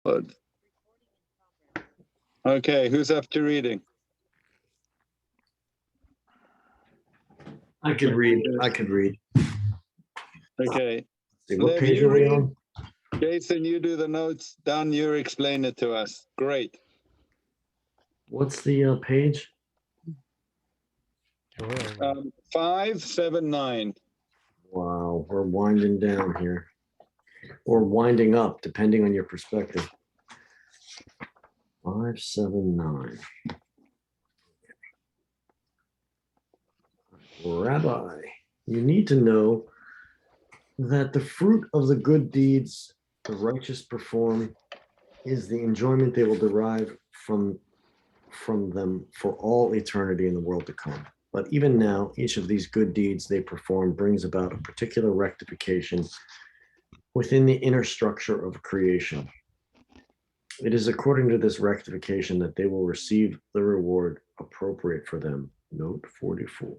Good. Okay, who's up to reading? I could read. Okay. See, what Liv, page you are we read. on? Jason, you do the notes. Don, you explain it to us. Great. What's the page? 579. Wow, we're winding down here. Or winding up, depending on your perspective. 579. Rabbi, you need to know that the fruit of the good deeds the righteous perform is the enjoyment they will derive from them for all eternity in the world to come. But even now, each of these good deeds they perform brings about a particular rectification within the inner structure of creation. It is according to this rectification that they will receive the reward appropriate for them. Note 44.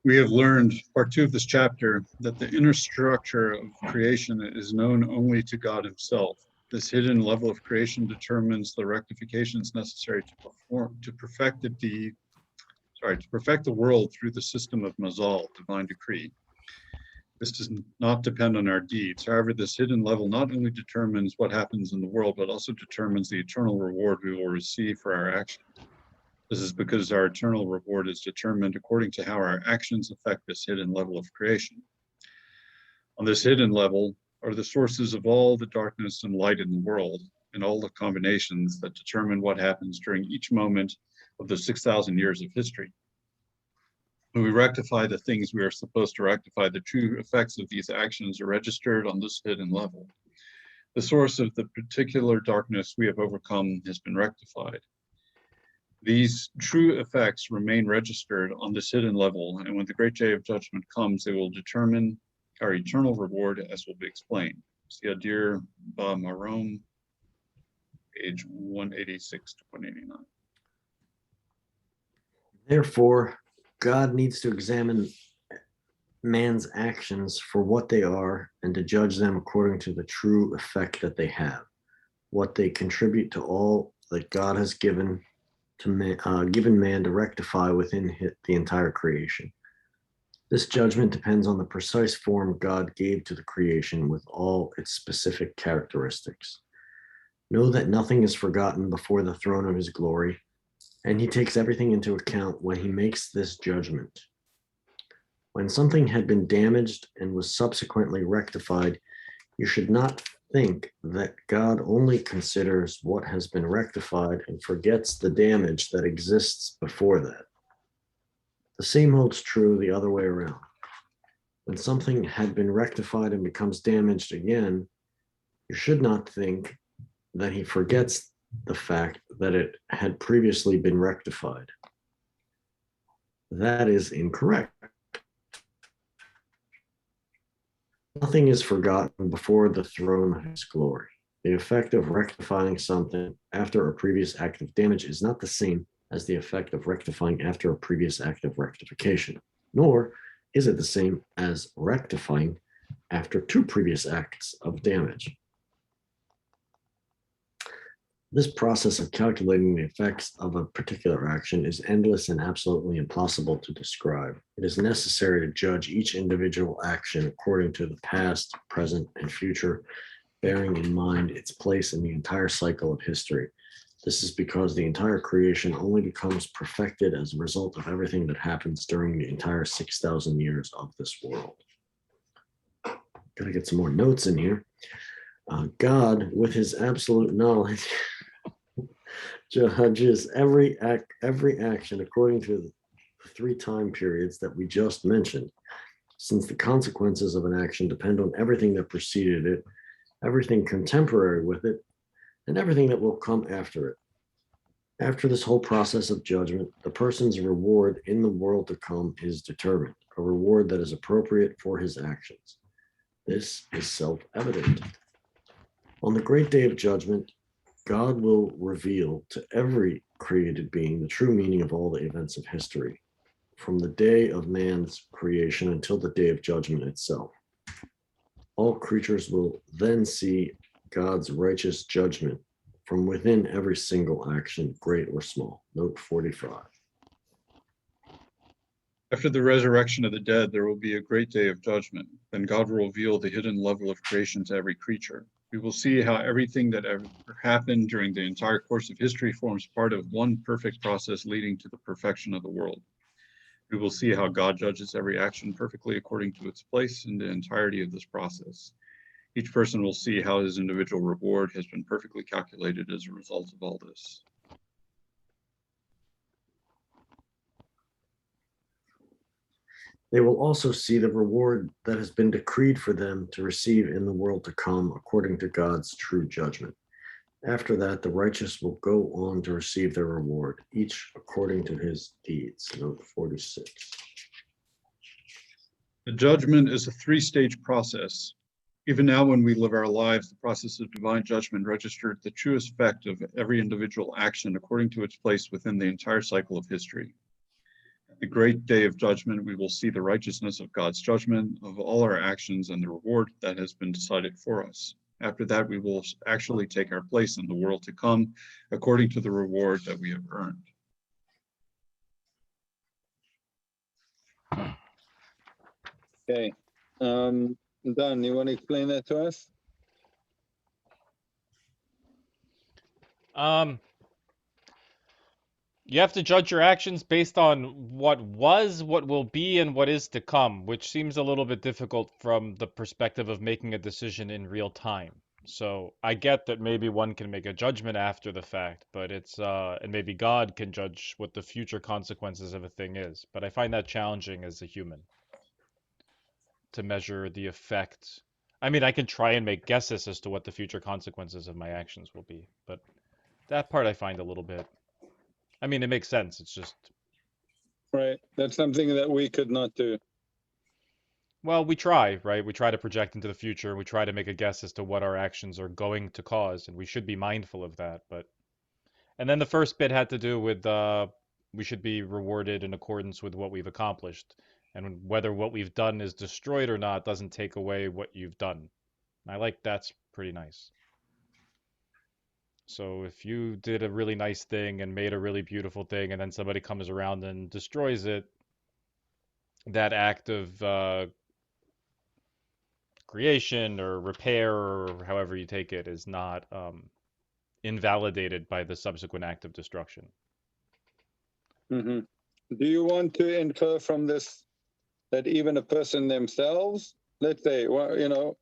We have learned, part 2 of this chapter, that the inner structure of creation is known only to God himself. This hidden level of creation determines the rectifications necessary to perfect the world through the system of Mazal, divine decree. This does not depend on our deeds. However, this hidden level not only determines what happens in the world, but also determines the eternal reward we will receive for our actions. This is because our eternal reward is determined according to how our actions affect this hidden level of creation. On this hidden level are the sources of all the darkness and light in the world, and all the combinations that determine what happens during each moment of the 6,000 years of history. When we rectify the things we are supposed to rectify, the true effects of these actions are registered on this hidden level. The source of the particular darkness we have overcome has been rectified. These true effects remain registered on this hidden level, and when the great day of judgment comes, they will determine our eternal reward, as will be explained. Siadir Ba Marom, page 186 to 189. Therefore, God needs to examine man's actions for what they are and to judge them according to the true effect that they have, what they contribute to all that God has given to man, given man to rectify within the entire creation. This judgment depends on the precise form God gave to the creation with all its specific characteristics. Know that nothing is forgotten before the throne of his glory, and he takes everything into account when he makes this judgment. When something had been damaged and was subsequently rectified, you should not think that God only considers what has been rectified and forgets the damage that exists before that. The same holds true the other way around. When something had been rectified and becomes damaged again, you should not think that he forgets the fact that it had previously been rectified. That is incorrect. Nothing is forgotten before the throne of his glory. The effect of rectifying something after a previous act of damage is not the same as the effect of rectifying after a previous act of rectification, nor is it the same as rectifying after 2 previous acts of damage. This process of calculating the effects of a particular action is endless and absolutely impossible to describe. It is necessary to judge each individual action according to the past, present, and future, bearing in mind its place in the entire cycle of history. This is because the entire creation only becomes perfected as a result of everything that happens during the entire 6,000 years of this world. Gotta get some more notes in here. God, with his absolute knowledge, judges every action according to the 3 time periods that we just mentioned. Since the consequences of an action depend on everything that preceded it, everything contemporary with it, and everything that will come after it. After this whole process of judgment, the person's reward in the world to come is determined, a reward that is appropriate for his actions. This is self-evident. On the great day of judgment, God will reveal to every created being the true meaning of all the events of history, from the day of man's creation until the day of judgment itself. All creatures will then see God's righteous judgment from within every single action, great or small. Note 45. After the resurrection of the dead, there will be a great day of judgment. Then God will reveal the hidden level of creation to every creature. We will see how everything that ever happened during the entire course of history forms part of one perfect process leading to the perfection of the world. We will see how God judges every action perfectly according to its place in the entirety of this process. Each person will see how his individual reward has been perfectly calculated as a result of all this. They will also see the reward that has been decreed for them to receive in the world to come according to God's true judgment. After that, the righteous will go on to receive their reward, each according to his deeds. Note 46. The judgment is a three-stage process. Even now, when we live our lives, the process of divine judgment registered the true effect of every individual action according to its place within the entire cycle of history. At the great day of judgment, we will see the righteousness of God's judgment of all our actions and the reward that has been decided for us. After that, we will actually take our place in the world to come according to the reward that we have earned. Okay. Dan, you want to explain that to us? You have to judge your actions based on what was, what will be, and what is to come, which seems a little bit difficult from the perspective of making a decision in real time. So I get that maybe one can make a judgment after the fact, but it's and maybe God can judge what the future consequences of a thing is. But I find that challenging as a human to measure the effect. I mean, I can try and make guesses as to what the future consequences of my actions will be, but that part I find a little bit. I mean, it makes sense. It's just, Right. That's something that we could not do. well, we try, right? We try to project into the future and we try to make a guess as to what our actions are going to cause, and we should be mindful of that. But, and then the first bit had to do with we should be rewarded in accordance with what we've accomplished. And whether what we've done is destroyed or not doesn't take away what you've done. I like that's pretty nice. So if you did a really nice thing and made a really beautiful thing, and then somebody comes around and destroys it, that act of creation or repair or however you take it is not invalidated by the subsequent act of destruction. Mm-hmm. Do you want to infer from this that even a person themselves, let's say, well,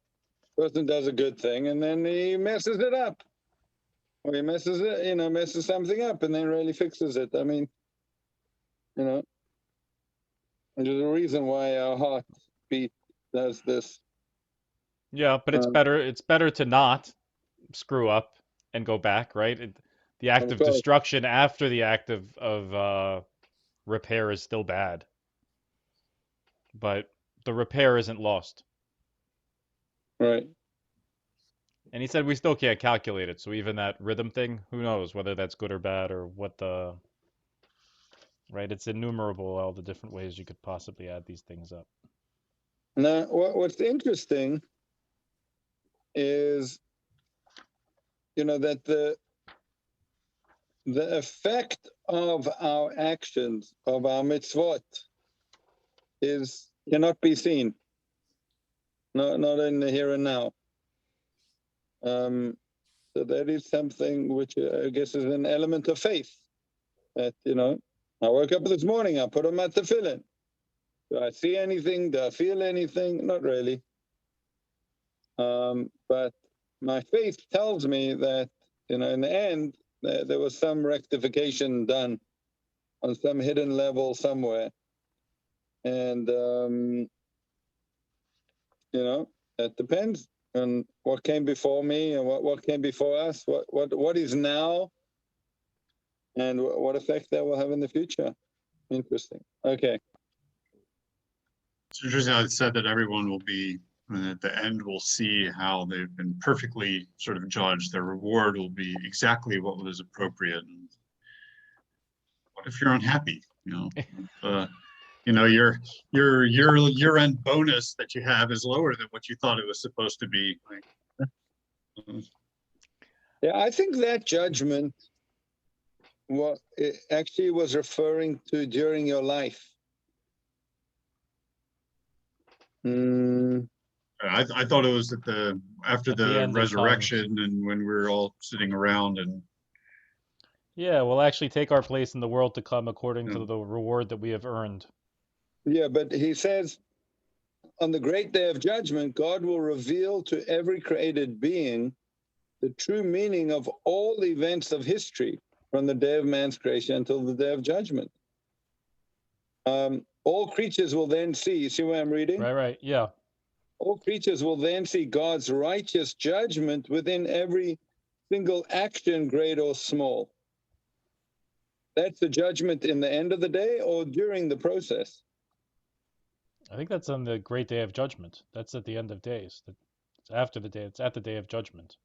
person does a good thing and then he messes it up, or he messes something up and then really fixes it? I mean, there's a reason why our heartbeat does this. Yeah, but it's better to not screw up and go back, right? The act of destruction after the act of repair is still bad, but the repair isn't lost. Right. And he said we still can't calculate it, so even that rhythm thing, who knows whether that's good or bad or what the... Right, it's innumerable, all the different ways you could possibly add these things up. Now, what's interesting is, that the effect of our actions, of our mitzvot, cannot be seen. Not in the here and now. So that is something which I guess is an element of faith. That, I woke up this morning, I put on my tefillin. Do I see anything? Do I feel anything? Not really. But my faith tells me that, in the end, there was some rectification done on some hidden level somewhere. And, it depends on what came before me and what came before us, what is now, and what effect that will have in the future. Interesting. Okay. It's interesting how it said that everyone will be, and at the end we'll see how they've been perfectly sort of judged. Their reward will be exactly what was appropriate. And what if you're unhappy? You know, your year-end bonus that you have is lower than what you thought it was supposed to be. Like, Yeah, I think that judgment, what it actually was referring to during your life. I thought it was after At the the end of resurrection and when we were all sitting around and Yeah, we'll actually take our place in the world to come according Yeah. to the reward that we have earned. Yeah, but he says on the great day of judgment, God will reveal to every created being the true meaning of all the events of history from the day of man's creation until the day of judgment. All creatures will then see, you see what I'm reading? Right, yeah. All creatures will then see God's righteous judgment within every single action, great or small. That's the judgment in the end of the day or during the process? I think that's on the great day of judgment. That's at the end of days. It's after the day. It's at the day of judgment.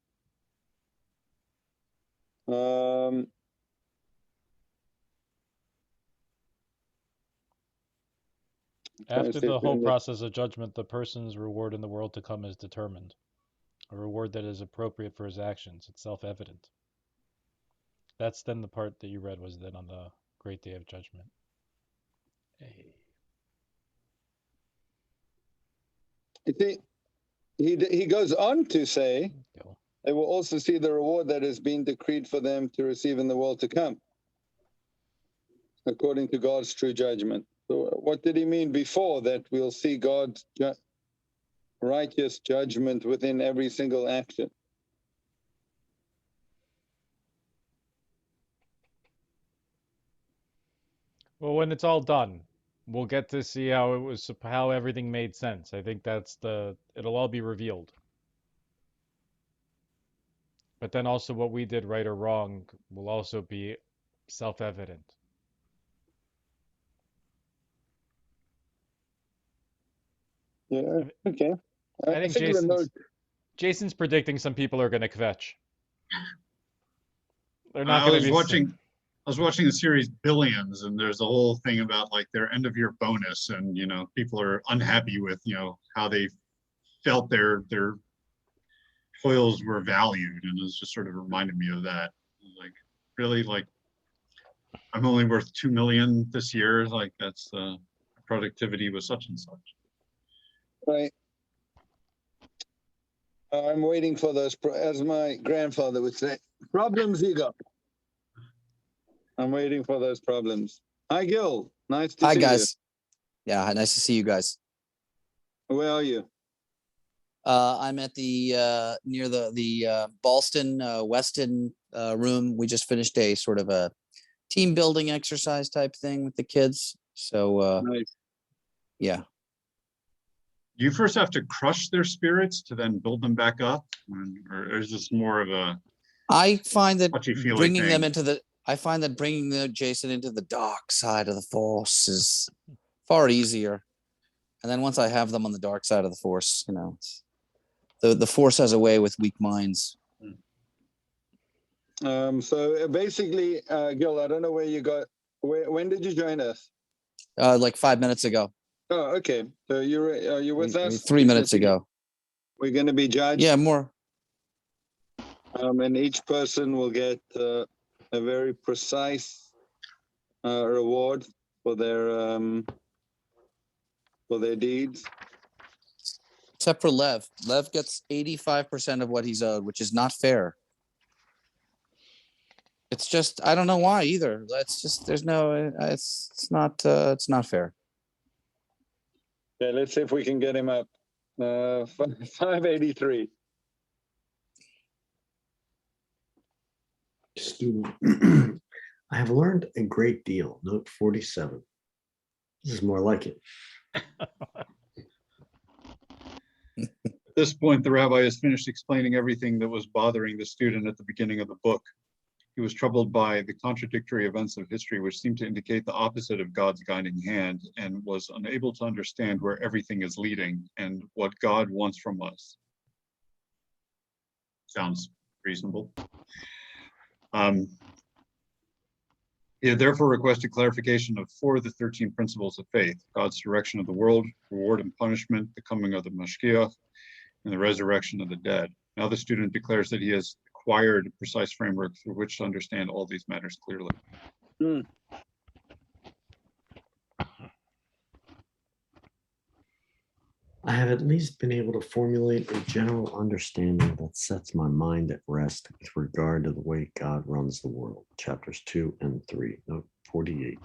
After the whole process of judgment, the person's reward in the world to come is determined. A reward that is appropriate for his actions. It's self-evident. That's then the part that you read was then on the great day of judgment. Hey. He goes on to say, Go. they will also see the reward that has been decreed for them to receive in the world to come, according to God's true judgment. So what did he mean before that we'll see God's righteous judgment within every single action? Well, when it's all done, we'll get to see how everything made sense. I think it'll all be revealed. But then also what we did right or wrong will also be self-evident. Yeah, okay. I think Jason's predicting some people are going to kvetch. They're not going to be. I was watching the series Billions, and there's a whole thing about like their end of year bonus, and you know people are unhappy with how they felt their toils were valued, and it's just sort of reminded me of that. Like really, like I'm only worth 2 million this year. Like that's productivity was such and such. Right. I'm waiting for those, as my grandfather would say, problems ego. I'm waiting for those problems. Hi, Gil. Nice to see you. Hi, guys. Yeah, nice to see you guys. Where are you? I'm at the near the Ballston Weston room. We just finished a sort of a team building exercise type thing with the kids. So nice. Yeah. Do you first have to crush their spirits to then build them back up, or is this more of a? I find that bringing thing? them into the. I find that bringing Jason into the dark side of the force is far easier. And then once I have them on the dark side of the force, the force has a way with weak minds. So basically, Gil, I don't know where you got. When did you join us? Like 5 minutes ago. Oh, okay. So are you with us? 3 minutes ago. We're going to be judged. Yeah, more. And each person will get a very precise reward for their deeds. Except for Lev. Lev gets 85% of what he's owed, which is not fair. It's just I don't know why either. It's just there's no. It's not fair. Yeah, let's see if we can get him up. 583. Student, I have learned a great deal. Note 47. This is more like it. At this point, the rabbi has finished explaining everything that was bothering the student at the beginning of the book. He was troubled by the contradictory events of history, which seemed to indicate the opposite of God's guiding hand, and was unable to understand where everything is leading and what God wants from us. Sounds reasonable. He had therefore requested clarification of 4 of the 13 principles of faith: God's direction of the world, reward and punishment, the coming of the Mashiach, and the resurrection of the dead. Now the student declares that he has acquired a precise framework through which to understand all these matters clearly. Hmm. I have at least been able to formulate a general understanding that sets my mind at rest with regard to the way God runs the world. Chapters 2 and 3, note 48.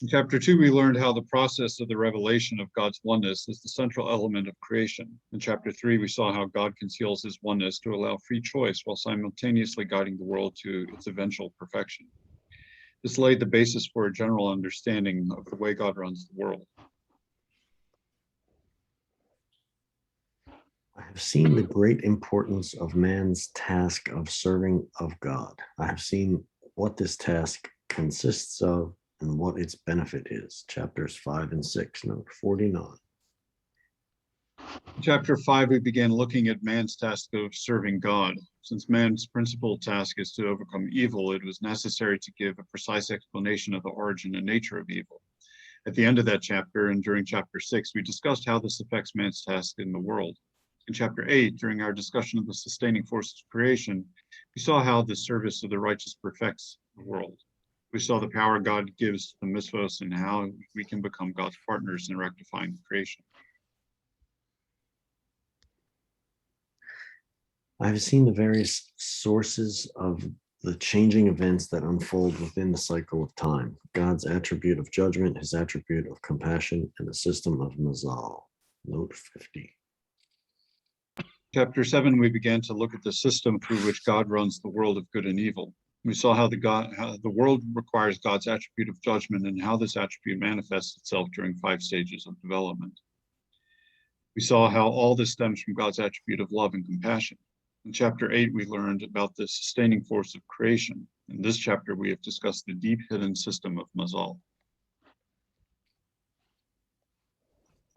In chapter 2, we learned how the process of the revelation of God's oneness is the central element of creation. In chapter 3, we saw how God conceals his oneness to allow free choice while simultaneously guiding the world to its eventual perfection. This laid the basis for a general understanding of the way God runs the world. I have seen the great importance of man's task of serving of God. I have seen what this task consists of and what its benefit is. Chapters 5 and 6, note 49. In chapter 5, we began looking at man's task of serving God. Since man's principal task is to overcome evil, it was necessary to give a precise explanation of the origin and nature of evil. At the end of that chapter and during chapter 6, we discussed how this affects man's task in the world. In chapter 8, during our discussion of the sustaining forces of creation, we saw how the service of the righteous perfects the world. We saw the power God gives to the mitzvos and how we can become God's partners in rectifying creation. I have seen the various sources of the changing events that unfold within the cycle of time, God's attribute of judgment, his attribute of compassion, and the system of Mazal. Note 50. Chapter 7, we began to look at the system through which God runs the world of good and evil. We saw how the world requires God's attribute of judgment and how this attribute manifests itself during 5 stages of development. We saw how all this stems from God's attribute of love and compassion. In chapter 8, we learned about the sustaining force of creation. In this chapter, we have discussed the deep hidden system of Mazal.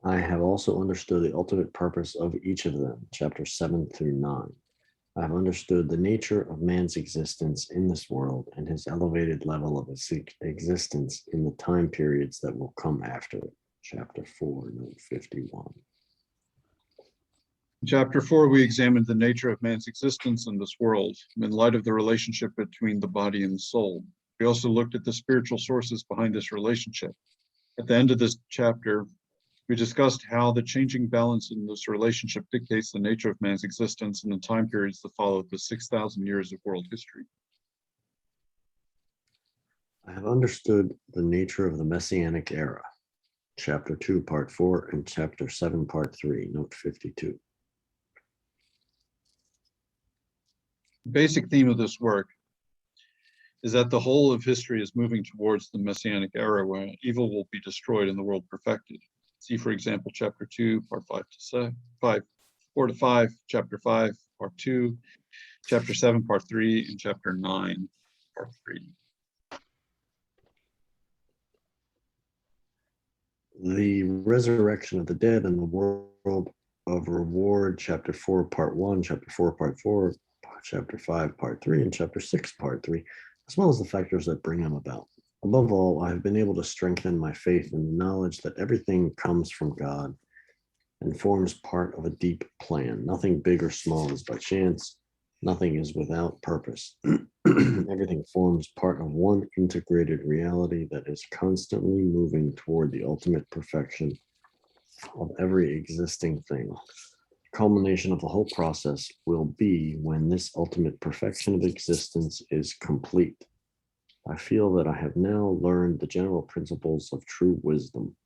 I have also understood the ultimate purpose of each of them, chapters 7 through 9. I have understood the nature of man's existence in this world and his elevated level of existence in the time periods that will come after it, chapter 4, note 51. In chapter 4, we examined the nature of man's existence in this world in light of the relationship between the body and the soul. We also looked at the spiritual sources behind this relationship. At the end of this chapter, we discussed how the changing balance in this relationship dictates the nature of man's existence in the time periods that followed the 6,000 years of world history. I have understood the nature of the Messianic era, chapter 2, part 4, and chapter 7, part 3, note 52. The basic theme of this work is that the whole of history is moving towards the Messianic era where evil will be destroyed and the world perfected. See, for example, chapter 2, part 4 to 5, chapter 5, part 2, chapter 7, part 3, and chapter 9, part 3. The resurrection of the dead and the world of reward, chapter 4, part 1, chapter 4, part 4, chapter 5, part 3, and chapter 6, part 3, as well as the factors that bring them about. Above all, I have been able to strengthen my faith in the knowledge that everything comes from God and forms part of a deep plan. Nothing big or small is by chance. Nothing is without purpose. Everything forms part of one integrated reality that is constantly moving toward the ultimate perfection of every existing thing. The culmination of the whole process will be when this ultimate perfection of existence is complete. I feel that I have now learned the general principles of true wisdom.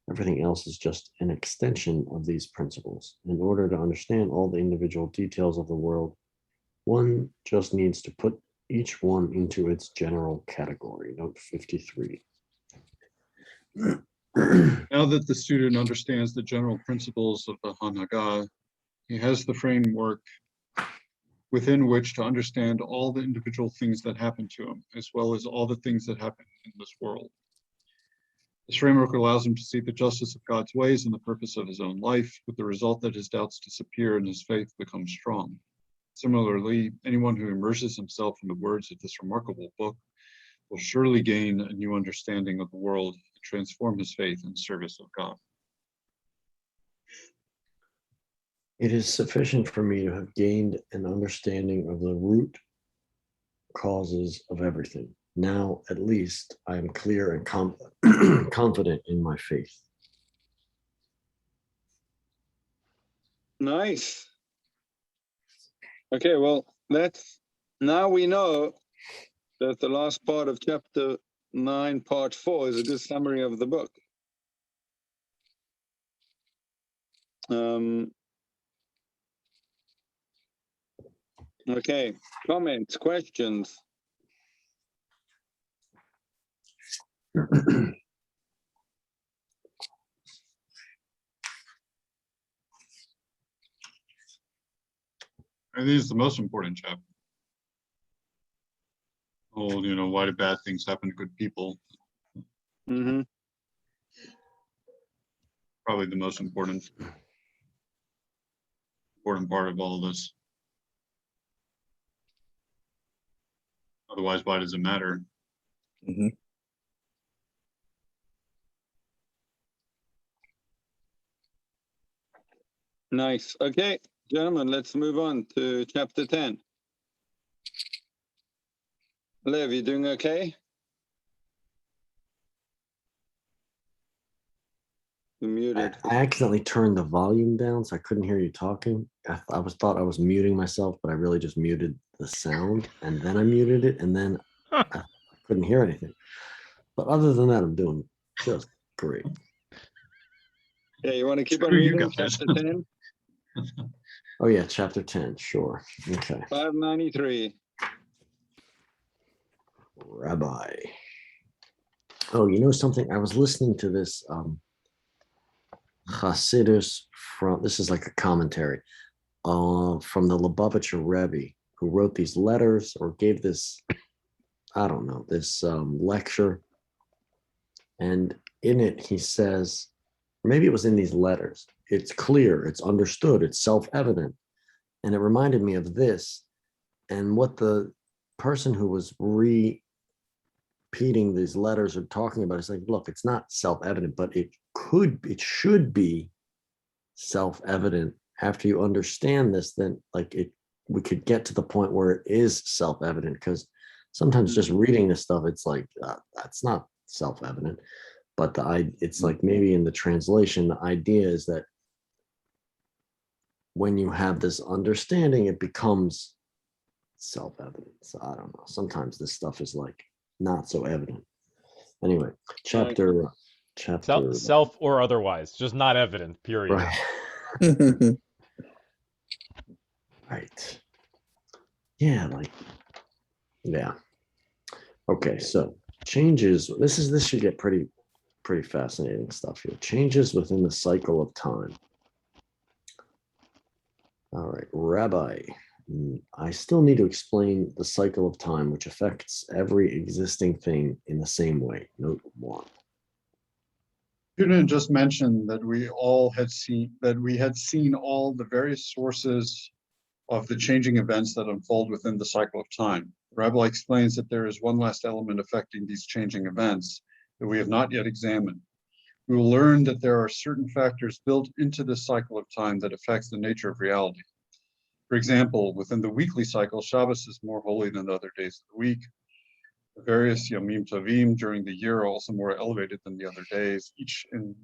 Everything else is just an extension of these principles. In order to understand all the individual details of the world, one just needs to put each one into its general category. Note 53. Now that the student understands the general principles of the Hanagah, he has the framework within which to understand all the individual things that happen to him, as well as all the things that happen in this world. This framework allows him to see the justice of God's ways and the purpose of his own life, with the result that his doubts disappear and his faith becomes strong. Similarly, anyone who immerses himself in the words of this remarkable book will surely gain a new understanding of the world and transform his faith in service of God. It is sufficient for me to have gained an understanding of the root causes of everything. Now, at least, I am clear and confident in my faith. Nice. Okay, well, now we know that the last part of chapter 9, part 4 is a good summary of the book. Okay, comments, questions? I think it's the most important chapter. Oh, why do bad things happen to good people? Mm-hmm. Probably the most important part of all of this. Otherwise, why does it matter? Mm-hmm. Nice. Okay, gentlemen, let's move on to chapter 10. Lev, you doing okay? You're muted. I accidentally turned the volume down, so I couldn't hear you talking. I thought I was muting myself, but I really just muted the sound, and then I muted it, and then I couldn't hear anything. But other than that, I'm doing just great. Yeah, you want to keep on Screw you reading guys. chapter 10? Oh yeah, chapter 10, sure. Okay. 593. Rabbi. Oh, you know something? I was listening to this Hasidus this is like a commentary from the Lubavitcher Rebbe, who wrote these letters or gave this, I don't know, this lecture. And in it, he says, maybe it was in these letters, it's clear, it's understood, it's self-evident. And it reminded me of this. And what the person who was repeating these letters are talking about is like, look, it's not self-evident, but it should be self-evident. After you understand this, then we could get to the point where it is self-evident, because sometimes just reading this stuff, it's like, that's not self-evident. But it's like maybe in the translation, the idea is that when you have this understanding, it becomes self-evident. So I don't know. Sometimes this stuff is like not so evident. Anyway, chapter Self or otherwise, just not evident, period. right. Right. Yeah, yeah. Okay, so changes. This should get pretty fascinating stuff here. Changes within the cycle of time. All right, Rabbi, I still need to explain the cycle of time, which affects every existing thing in the same way. Note 1. Tevunot just mentioned that we had seen all the various sources of the changing events that unfold within the cycle of time. The rabbi explains that there is one last element affecting these changing events that we have not yet examined. We will learn that there are certain factors built into this cycle of time that affects the nature of reality. For example, within the weekly cycle, Shabbos is more holy than the other days of the week. The various Yomim Tovim during the year are also more elevated than the other days, each in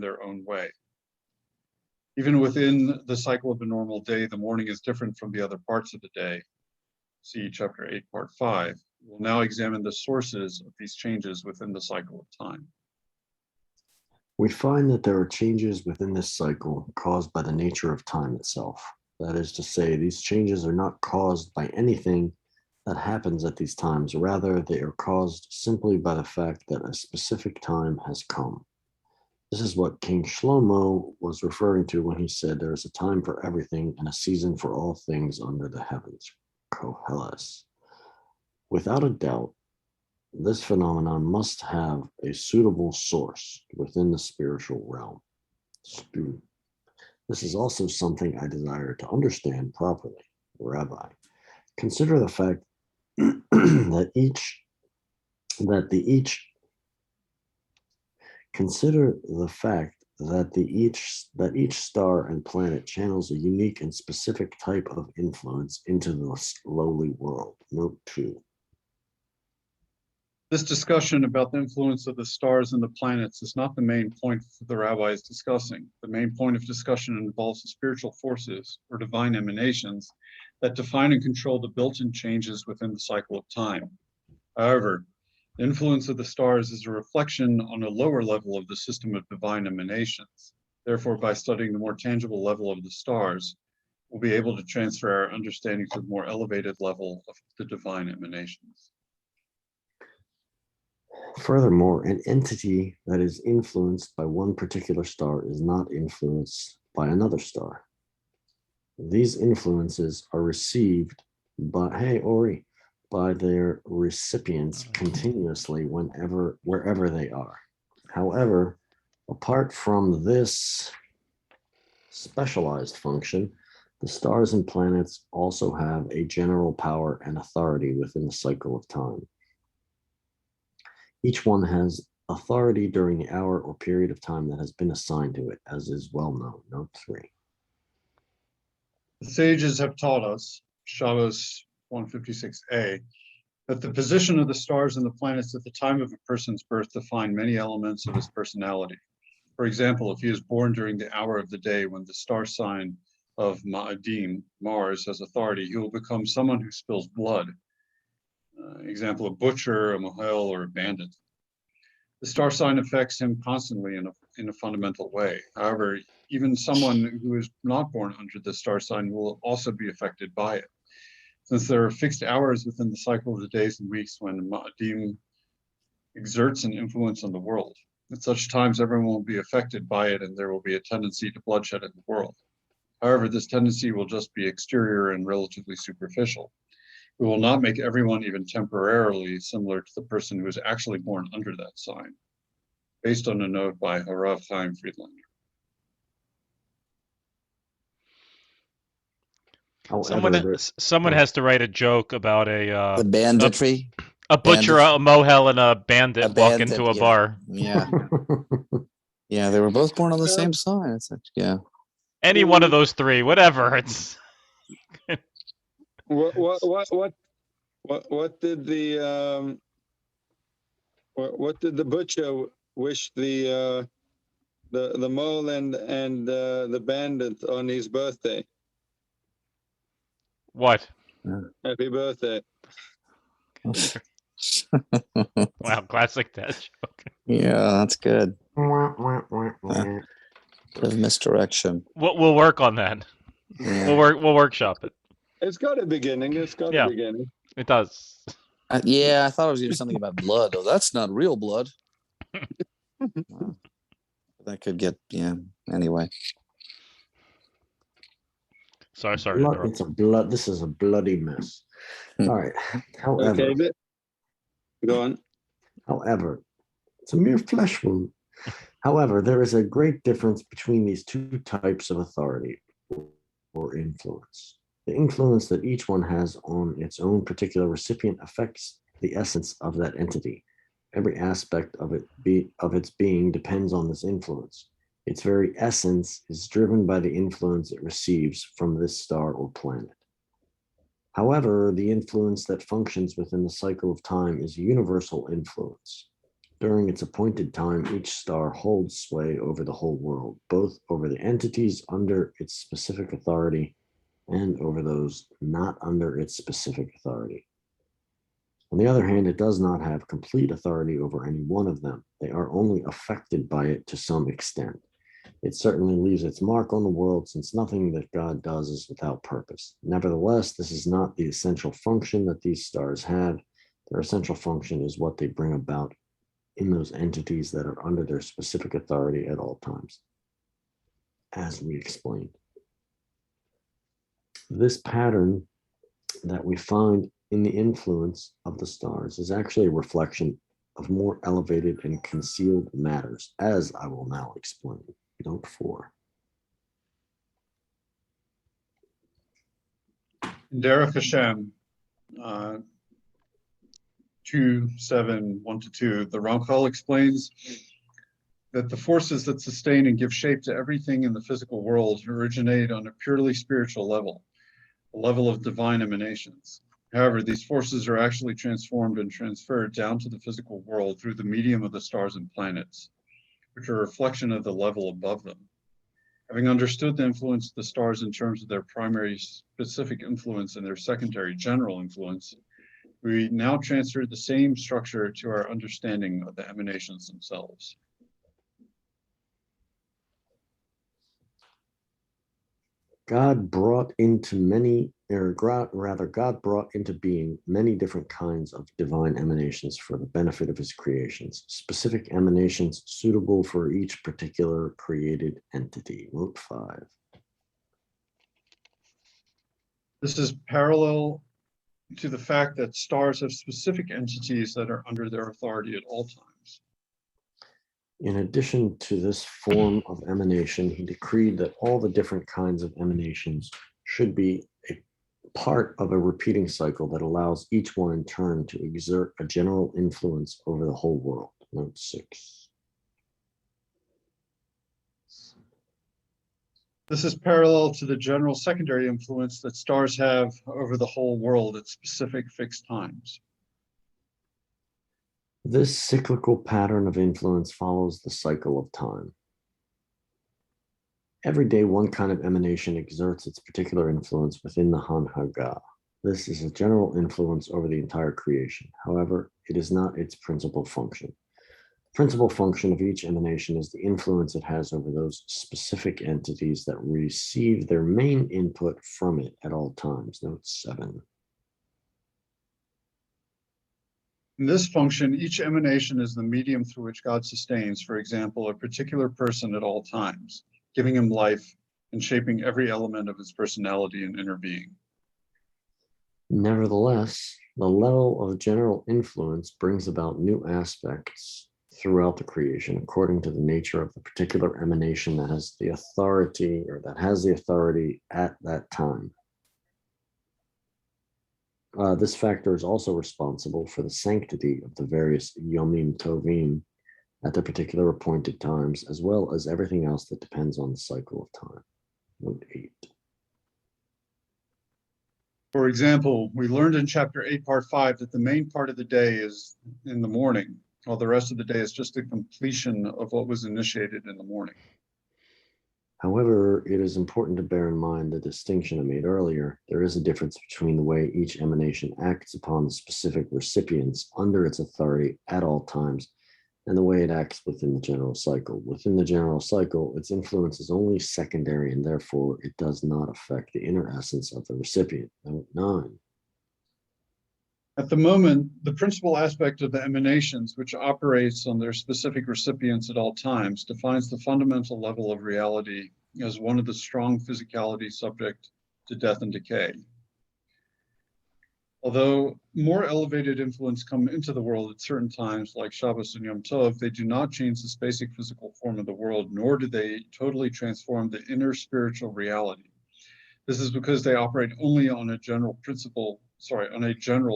their own way. Even within the cycle of a normal day, the morning is different from the other parts of the day. See chapter 8, part 5. We'll now examine the sources of these changes within the cycle of time. We find that there are changes within this cycle caused by the nature of time itself. That is to say, these changes are not caused by anything that happens at these times. Rather, they are caused simply by the fact that a specific time has come. This is what King Shlomo was referring to when he said there is a time for everything and a season for all things under the heavens. Koheles. Without a doubt, this phenomenon must have a suitable source within the spiritual realm. This is also something I desire to understand properly. Rabbi, consider the fact that each that consider the fact that each star and planet channels a unique and specific type of influence into the lowly world. Note 2. This discussion about the influence of the stars and the planets is not the main point the rabbi is discussing. The main point of discussion involves the spiritual forces or divine emanations that define and control the built-in changes within the cycle of time. However, the influence of the stars is a reflection on a lower level of the system of divine emanations. Therefore, by studying the more tangible level of the stars, we'll be able to transfer our understanding to the more elevated level of the divine emanations. Furthermore, an entity that is influenced by one particular star is not influenced by another star. These influences are received by their recipients continuously wherever they are. However, apart from this specialized function, the stars and planets also have a general power and authority within the cycle of time. Each one has authority during the hour or period of time that has been assigned to it, as is well known. Note 3. The sages have taught us, Shabbos 156a, that the position of the stars and the planets at the time of a person's birth define many elements of his personality. For example, if he is born during the hour of the day when the star sign of Ma'adim, Mars, has authority, he will become someone who spills blood. Example, a butcher, a mohel, or a bandit. The star sign affects him constantly in a fundamental way. However, even someone who is not born under the star sign will also be affected by it, since there are fixed hours within the cycle of the days and weeks when Ma'adim exerts an influence on the world. At such times, everyone will be affected by it, and there will be a tendency to bloodshed in the world. However, this tendency will just be exterior and relatively superficial. It will not make everyone even temporarily similar to the person who is actually born under that sign, based on a note by Harav Chaim Friedlander. Someone has to write a joke about The banditry. a butcher, a mohel, and a bandit walk into a yeah. bar. Yeah. Yeah, they were both born on the same sign. It's like, yeah. Any one of those three, whatever. It's What did the butcher wish the mole and the bandit on his birthday? what? Happy birthday. Wow, classic dad joke. Yeah, that's good. Bit of misdirection. We'll work on that. Yeah. We'll workshop it. It's got a beginning. It's got a beginning. It does. Yeah, I thought it was even something about blood. Oh, that's not real blood. That could get, yeah. Anyway. Sorry. It's a blood. This is a bloody mess. All right. However, Okay, go on. However, it's a mere flesh wound. However, there is a great difference between these two types of authority or influence. The influence that each one has on its own particular recipient affects the essence of that entity. Every aspect of its being depends on this influence. Its very essence is driven by the influence it receives from this star or planet. However, the influence that functions within the cycle of time is a universal influence. During its appointed time, each star holds sway over the whole world, both over the entities under its specific authority and over those not under its specific authority. On the other hand, it does not have complete authority over any one of them. They are only affected by it to some extent. It certainly leaves its mark on the world, since nothing that God does is without purpose. Nevertheless, this is not the essential function that these stars have. Their essential function is what they bring about in those entities that are under their specific authority at all times, as we explained. This pattern that we find in the influence of the stars is actually a reflection of more elevated and concealed matters, as I will now explain. Note 4. In Derech Hashem, 2:7, 1-2, the Ramchal explains that the forces that sustain and give shape to everything in the physical world originate on a purely spiritual level, a level of divine emanations. However, these forces are actually transformed and transferred down to the physical world through the medium of the stars and planets, which are a reflection of the level above them. Having understood the influence of the stars in terms of their primary specific influence and their secondary general influence, we now transfer the same structure to our understanding of the emanations themselves. God brought into many, or rather, God brought into being many different kinds of divine emanations for the benefit of his creations, specific emanations suitable for each particular created entity. Note 5. This is parallel to the fact that stars have specific entities that are under their authority at all times. In addition to this form of emanation, he decreed that all the different kinds of emanations should be a part of a repeating cycle that allows each one in turn to exert a general influence over the whole world. Note 6. This is parallel to the general secondary influence that stars have over the whole world at specific fixed times. This cyclical pattern of influence follows the cycle of time. Every day, one kind of emanation exerts its particular influence within the Hanhaga. This is a general influence over the entire creation. However, it is not its principal function. The principal function of each emanation is the influence it has over those specific entities that receive their main input from it at all times. Note 7. In this function, each emanation is the medium through which God sustains, for example, a particular person at all times, giving him life and shaping every element of his personality and inner being. Nevertheless, the level of general influence brings about new aspects throughout the creation according to the nature of the particular emanation that has the authority at that time. This factor is also responsible for the sanctity of the various Yomim Tovim at their particular appointed times, as well as everything else that depends on the cycle of time. Note 8. For example, we learned in chapter 8, part 5, that the main part of the day is in the morning, while the rest of the day is just a completion of what was initiated in the morning. However, it is important to bear in mind the distinction I made earlier. There is a difference between the way each emanation acts upon the specific recipients under its authority at all times and the way it acts within the general cycle. Within the general cycle, its influence is only secondary and therefore it does not affect the inner essence of the recipient. Note 9. At the moment, the principal aspect of the emanations, which operates on their specific recipients at all times, defines the fundamental level of reality as one of the strong physicality subject to death and decay. Although more elevated influence come into the world at certain times, like Shabbos and Yom Tov, they do not change the basic physical form of the world, nor do they totally transform the inner spiritual reality. This is because they operate only on a general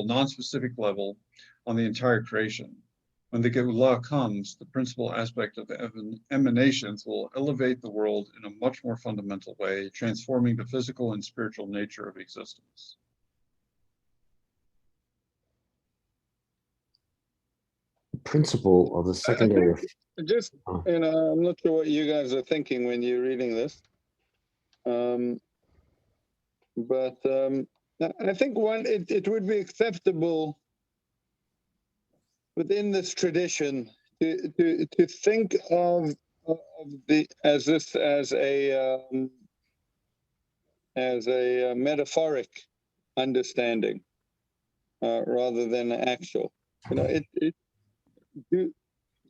non-specific level on the entire creation. When the Geulah comes, the principal aspect of the emanations will elevate the world in a much more fundamental way, transforming the physical and spiritual nature of existence. The principle of the secondary. Just, I'm not sure what you guys are thinking when you're reading this. But I think it would be acceptable within this tradition to think of as a metaphoric understanding rather than actual.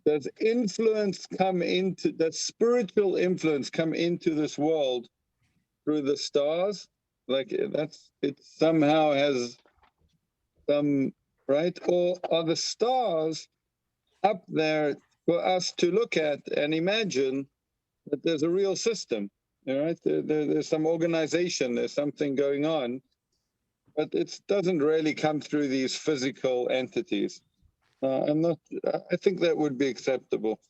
Does influence come into, does spiritual influence come into this world through the stars? Like it somehow has some, right? Or are the stars up there for us to look at and imagine that there's a real system, all right? There's some organization, there's something going on, but it doesn't really come through these physical entities. I'm not. I think that would be acceptable.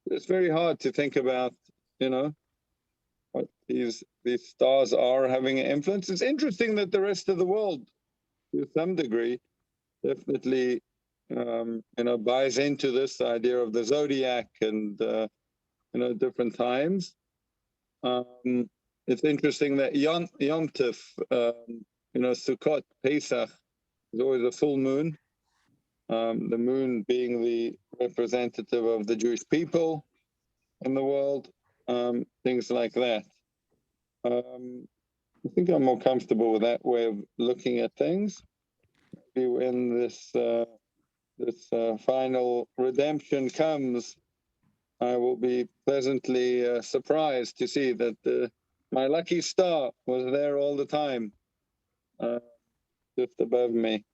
It's very hard to think about, what these stars are having an influence. It's interesting that the rest of the world, to some degree, definitely, buys into this idea of the zodiac and different times. It's interesting that Yom Tov, Sukkot, Pesach, is always a full moon. The moon being the representative of the Jewish people in the world, things like that. I think I'm more comfortable with that way of looking at things. Maybe when this final redemption comes, I will be pleasantly surprised to see that my lucky star was there all the time, just above me.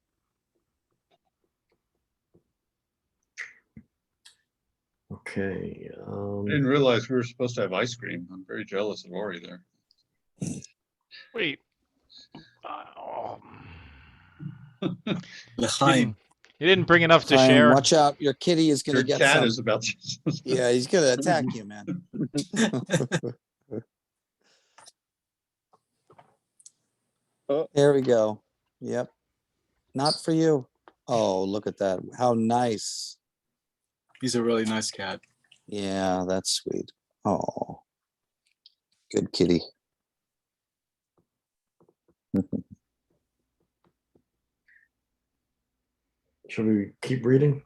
Okay. I didn't realize we were supposed to have ice cream. I'm very jealous of Ori there. Wait. L'chaim. You didn't bring enough to Chaim, share. watch out. Your kitty is going Your to get cat some. is about to. Yeah, he's going to attack you, man. Oh, There we go. Yep. Not for you. Oh, look at that. How nice. He's a really nice cat. Yeah, that's sweet. Oh, good kitty. Should we keep reading?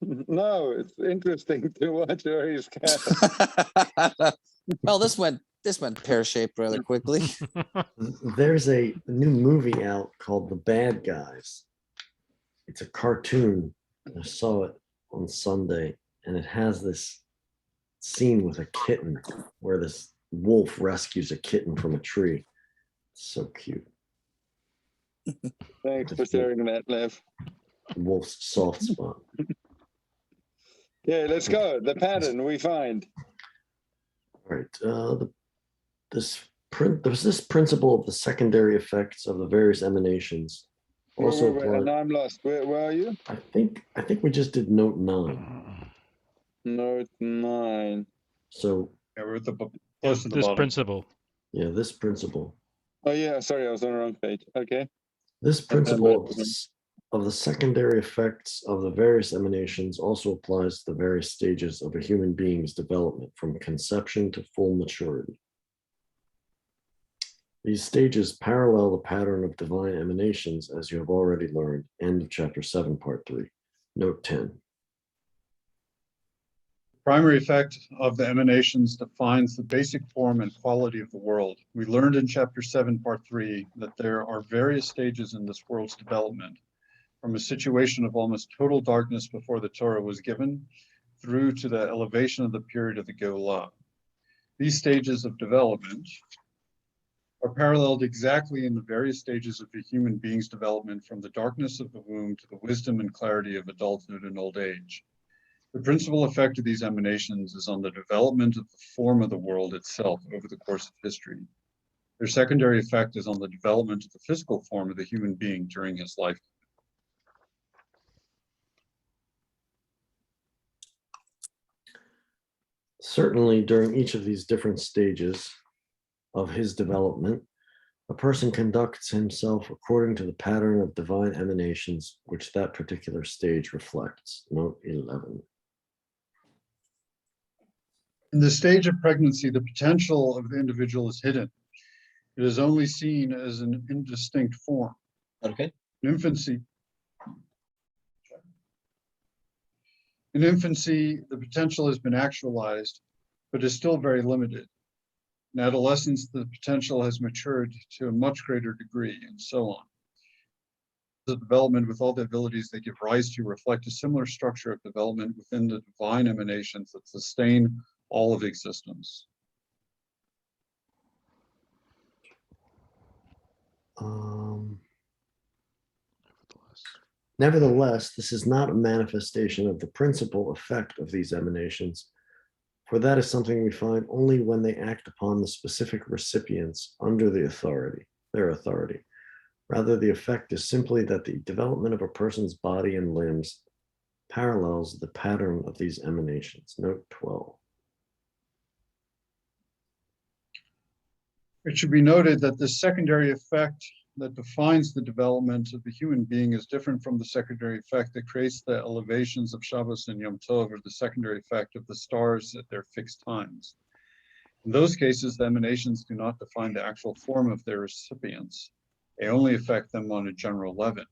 no, it's interesting to watch Ori's cat. Well, this went pear-shaped rather quickly. There's a new movie out called The Bad Guys. It's a cartoon. I saw it on Sunday, and it has this scene with a kitten where this wolf rescues a kitten from a tree. It's so cute. Thanks for sharing that, Lev. The wolf's soft spot. Yeah, let's go. The pattern we find. All right. There's this principle of the secondary effects of the various emanations. Also, and I'm lost. Where are you? I think we just did note 9. Note 9. So Yeah, we're at the close to the This bottom. principle. yeah, this principle. Oh yeah, sorry, I was on the wrong page. Okay. This principle of the secondary effects of the various emanations also applies to the various stages of a human being's development from conception to full maturity. These stages parallel the pattern of divine emanations, as you have already learned. End of chapter 7, part 3. Note 10. Primary effect of the emanations defines the basic form and quality of the world. We learned in chapter 7, part 3, that there are various stages in this world's development, from a situation of almost total darkness before the Torah was given, through to the elevation of the period of the Geulah. These stages of development are paralleled exactly in the various stages of a human being's development, from the darkness of the womb to the wisdom and clarity of adulthood and old age. The principal effect of these emanations is on the development of the form of the world itself over the course of history. Their secondary effect is on the development of the physical form of the human being during his life. Certainly, during each of these different stages of his development, a person conducts himself according to the pattern of divine emanations which that particular stage reflects. Note 11. In the stage of pregnancy, the potential of the individual is hidden. It is only seen as an indistinct form. Okay. In infancy, the potential has been actualized, but is still very limited. In adolescence, the potential has matured to a much greater degree, and so on. The development with all the abilities they give rise to reflect a similar structure of development within the divine emanations that sustain all of existence. Nevertheless, this is not a manifestation of the principal effect of these emanations, for that is something we find only when they act upon the specific recipients under their authority. Rather, the effect is simply that the development of a person's body and limbs parallels the pattern of these emanations. Note 12. It should be noted that this secondary effect that defines the development of the human being is different from the secondary effect that creates the elevations of Shabbos and Yom Tov, or the secondary effect of the stars at their fixed times. In those cases, the emanations do not define the actual form of their recipients. They only affect them on a general level.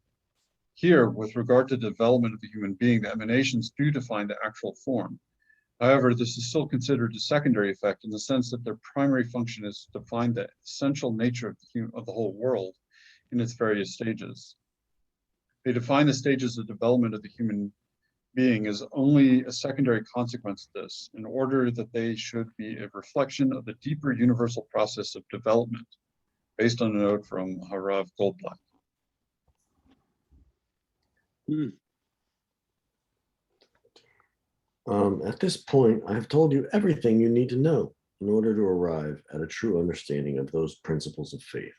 Here, with regard to the development of the human being, the emanations do define the actual form. However, this is still considered a secondary effect in the sense that their primary function is to define the essential nature of the whole world in its various stages. They define the stages of development of the human being as only a secondary consequence of this, in order that they should be a reflection of the deeper universal process of development, based on a note from Harav Goldblatt. At this point, I have told you everything you need to know in order to arrive at a true understanding of those principles of faith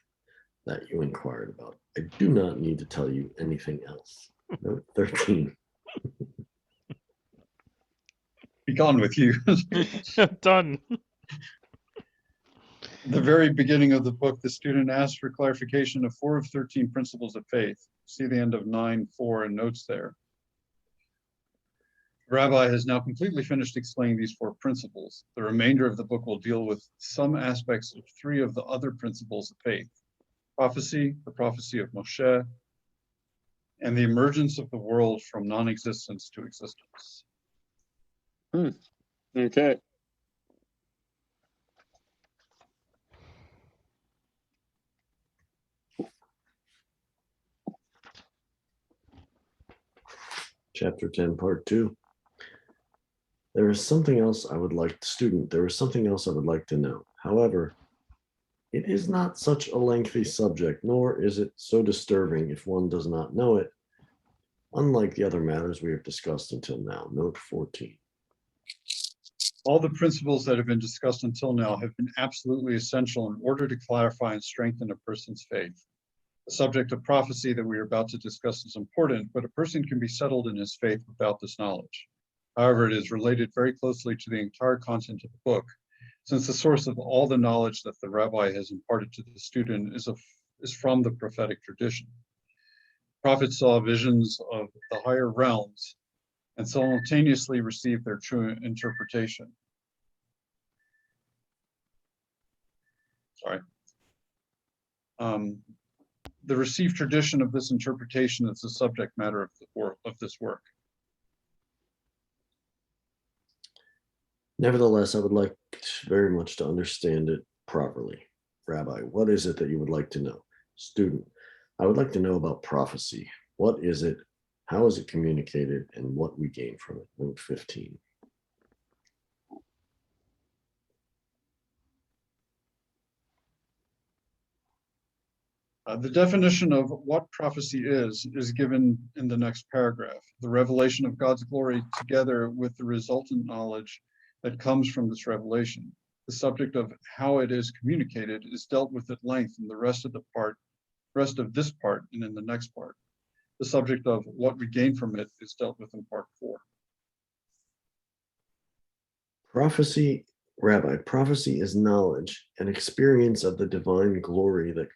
that you inquired about. I do not need to tell you anything else. Note 13. Be gone with you. Done. At the very beginning of the book, the student asked for clarification of 4 of 13 principles of faith. See the end of 9:4 and notes there. The rabbi has now completely finished explaining these 4 principles. The remainder of the book will deal with some aspects of 3 of the other principles of faith: prophecy, the prophecy of Moshe, and the emergence of the world from non-existence to existence. Okay. Chapter 10, Part 2. There is something else I would like to know. However, it is not such a lengthy subject, nor is it so disturbing if one does not know it, unlike the other matters we have discussed until now. Note 14. All the principles that have been discussed until now have been absolutely essential in order to clarify and strengthen a person's faith. The subject of prophecy that we are about to discuss is important, but a person can be settled in his faith without this knowledge. However, it is related very closely to the entire content of the book, since the source of all the knowledge that the rabbi has imparted to the student is from the prophetic tradition. Prophets saw visions of the higher realms and simultaneously received their true interpretation. The received tradition of this interpretation is the subject matter of this work. Nevertheless, I would like very much to understand it properly. Rabbi, what is it that you would like to know? Student, I would like to know about prophecy. What is it? How is it communicated? And what we gain from it? Note 15. The definition of what prophecy is given in the next paragraph. The revelation of God's glory together with the resultant knowledge that comes from this revelation. The subject of how it is communicated is dealt with at length in the rest of this part and in the next part. The subject of what we gain from it is dealt with in part 4. Prophecy, Rabbi, prophecy is knowledge and experience of the divine glory that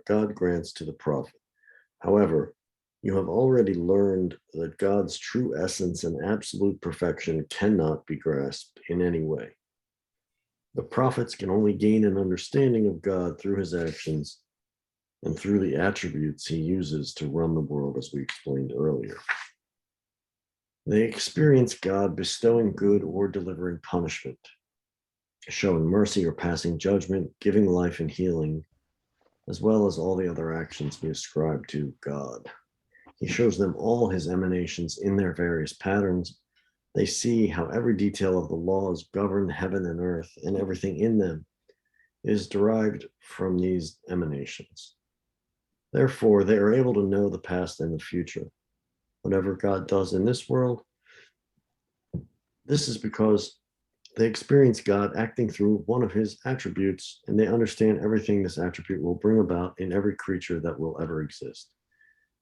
God grants to the prophet. However, you have already learned that God's true essence and absolute perfection cannot be grasped in any way. The prophets can only gain an understanding of God through his actions and through the attributes he uses to run the world, as we explained earlier. They experience God bestowing good or delivering punishment, showing mercy or passing judgment, giving life and healing, as well as all the other actions we ascribe to God. He shows them all his emanations in their various patterns. They see how every detail of the laws govern heaven and earth, and everything in them is derived from these emanations. Therefore, they are able to know the past and the future. Whatever God does in this world, this is because They experience God acting through one of his attributes, and they understand everything this attribute will bring about in every creature that will ever exist.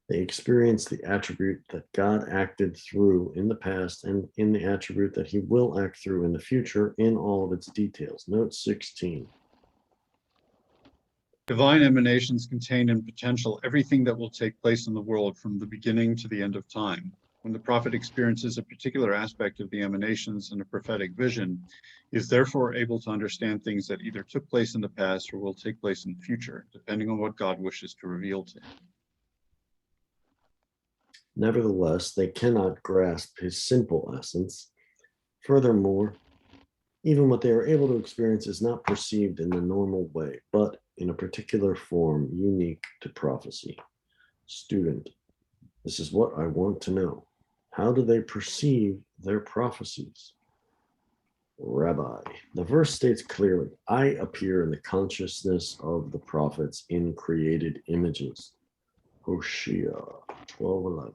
They experience the attribute that God acted through in the past and in the attribute that he will act through in the future in all of its details. Note 16. Divine emanations contain in potential everything that will take place in the world from the beginning to the end of time. When the prophet experiences a particular aspect of the emanations in a prophetic vision, he is therefore able to understand things that either took place in the past or will take place in the future, depending on what God wishes to reveal to him. Nevertheless, they cannot grasp his simple essence. Furthermore, even what they are able to experience is not perceived in the normal way, but in a particular form unique to prophecy. Student, this is what I want to know. How do they perceive their prophecies? Rabbi, the verse states clearly, I appear in the consciousness of the prophets in created images. Hosea 12:11.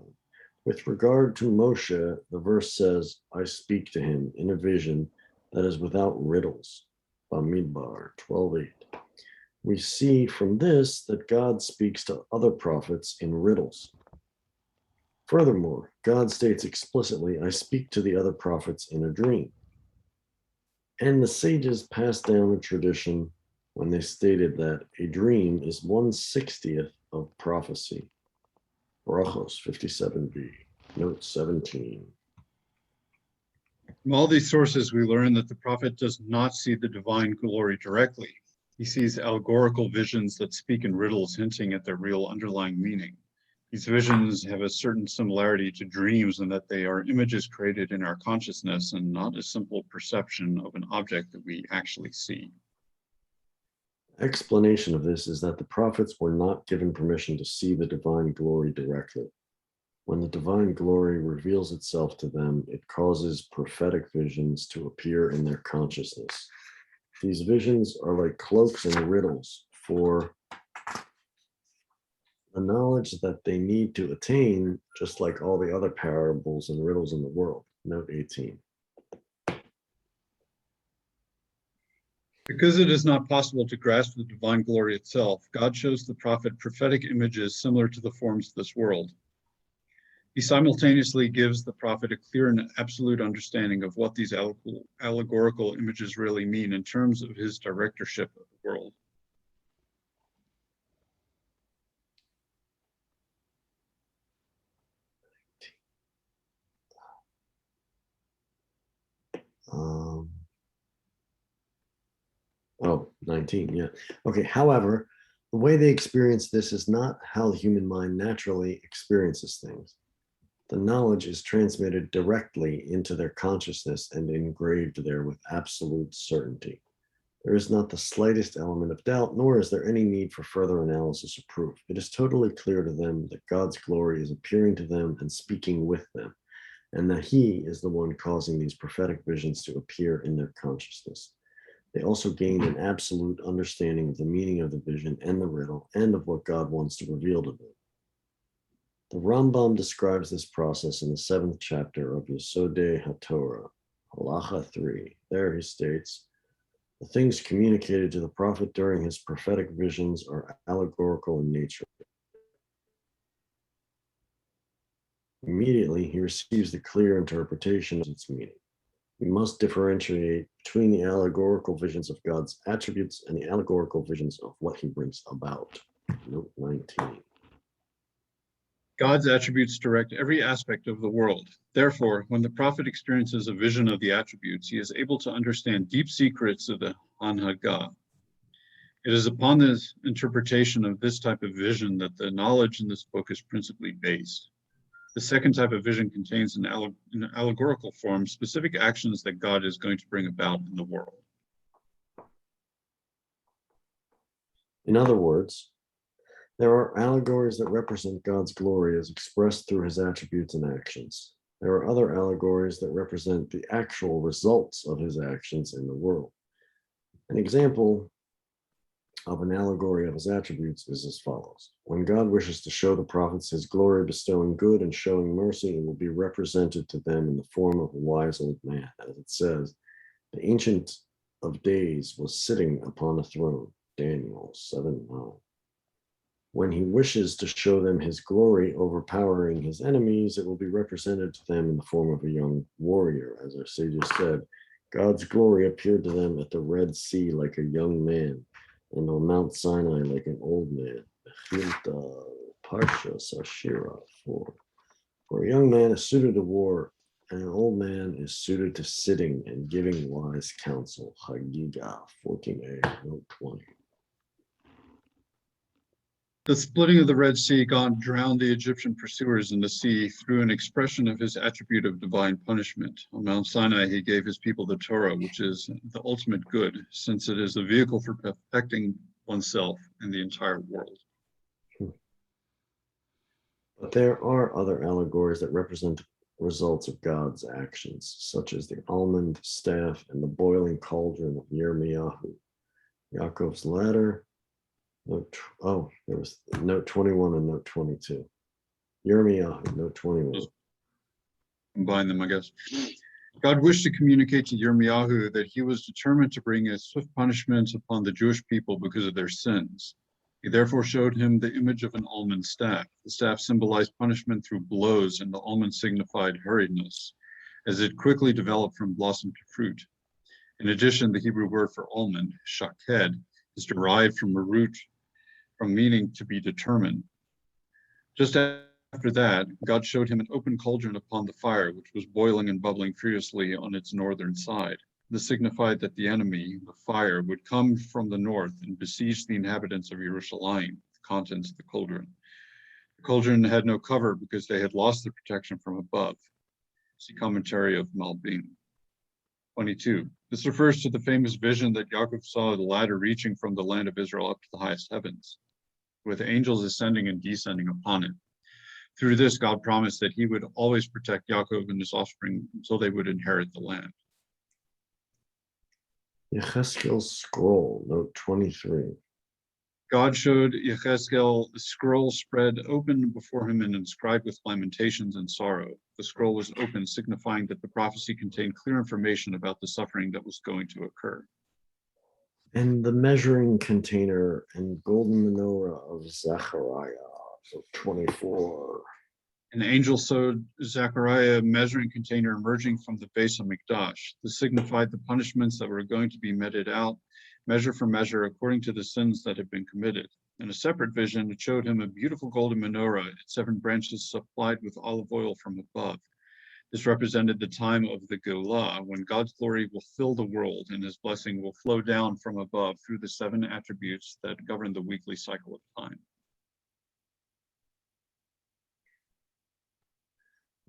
With regard to Moshe, the verse says, I speak to him in a vision that is without riddles. Bamidbar 12:8. We see from this that God speaks to other prophets in riddles. Furthermore, God states explicitly, I speak to the other prophets in a dream. And the sages passed down a tradition when they stated that a dream is 1/60th of prophecy. Brachos 57b, note 17. From all these sources, we learn that the prophet does not see the divine glory directly. He sees allegorical visions that speak in riddles, hinting at their real underlying meaning. These visions have a certain similarity to dreams in that they are images created in our consciousness and not a simple perception of an object that we actually see. Explanation of this is that the prophets were not given permission to see the divine glory directly. When the divine glory reveals itself to them, it causes prophetic visions to appear in their consciousness. These visions are like cloaks and riddles for the knowledge that they need to attain, just like all the other parables and riddles in the world. Note 18. Because it is not possible to grasp the divine glory itself, God shows the prophet prophetic images similar to the forms of this world. He simultaneously gives the prophet a clear and absolute understanding of what these allegorical images really mean in terms of his directorship of the world. Oh, 19, yeah. Okay, however, the way they experience this is not how the human mind naturally experiences things. The knowledge is transmitted directly into their consciousness and engraved there with absolute certainty. There is not the slightest element of doubt, nor is there any need for further analysis or proof. It is totally clear to them that God's glory is appearing to them and speaking with them, and that he is the one causing these prophetic visions to appear in their consciousness. They also gain an absolute understanding of the meaning of the vision and the riddle and of what God wants to reveal to them. The Rambam describes this process in the 7th chapter of Yesodei HaTorah, Halacha 3. There he states, the things communicated to the prophet during his prophetic visions are allegorical in nature. Immediately, he receives the clear interpretation of its meaning. We must differentiate between the allegorical visions of God's attributes and the allegorical visions of what he brings about. Note 19. God's attributes direct every aspect of the world. Therefore, when the prophet experiences a vision of the attributes, he is able to understand deep secrets of the Hanhagah. It is upon this interpretation of this type of vision that the knowledge in this book is principally based. The second type of vision contains in allegorical form specific actions that God is going to bring about in the world. In other words, there are allegories that represent God's glory as expressed through his attributes and actions. There are other allegories that represent the actual results of his actions in the world. An example of an allegory of his attributes is as follows. When God wishes to show the prophets his glory, bestowing good and showing mercy, it will be represented to them in the form of a wise old man, as it says, The Ancient of Days was sitting upon a throne. Daniel 7:9. When he wishes to show them his glory, overpowering his enemies, it will be represented to them in the form of a young warrior. As our sages said, God's glory appeared to them at the Red Sea like a young man, and on Mount Sinai like an old man. Parsha Sashira 4. For a young man is suited to war, and an old man is suited to sitting and giving wise counsel. Hagiga 14a, note 20. The splitting of the Red Sea, God drowned the Egyptian pursuers in the sea through an expression of his attribute of divine punishment. On Mount Sinai, he gave his people the Torah, which is the ultimate good, since it is the vehicle for perfecting oneself and the entire world. But there are other allegories that represent results of God's actions, such as the almond staff and the boiling cauldron of Yirmiyahu. Yaakov's ladder. There was note 21 and note 22. Yirmiyahu, note 21. Combine them, I guess. God wished to communicate to Yirmiyahu that he was determined to bring a swift punishment upon the Jewish people because of their sins. He therefore showed him the image of an almond staff. The staff symbolized punishment through blows, and the almond signified hurriedness, as it quickly developed from blossom to fruit. In addition, the Hebrew word for almond, shaked, is derived from a root from meaning to be determined. Just after that, God showed him an open cauldron upon the fire, which was boiling and bubbling furiously on its northern side. This signified that the enemy, the fire, would come from the north and besiege the inhabitants of Jerusalem, the contents of the cauldron. The cauldron had no cover because they had lost the protection from above. See commentary of Malbim. 22. This refers to the famous vision that Yaakov saw the ladder reaching from the land of Israel up to the highest heavens, with angels ascending and descending upon it. Through this, God promised that he would always protect Yaakov and his offspring until they would inherit the land. Yechezkel's scroll, note 23. God showed Yechezkel a scroll spread open before him and inscribed with lamentations and sorrow. The scroll was open, signifying that the prophecy contained clear information about the suffering that was going to occur. And the measuring container and golden menorah of Zechariah, note 24. An angel showed Zechariah a measuring container emerging from the base of Mikdash. This signified the punishments that were going to be meted out, measure for measure, according to the sins that had been committed. In a separate vision, it showed him a beautiful golden menorah, its 7 branches supplied with olive oil from above. This represented the time of the Geulah, when God's glory will fill the world and his blessing will flow down from above through the 7 attributes that govern the weekly cycle of time.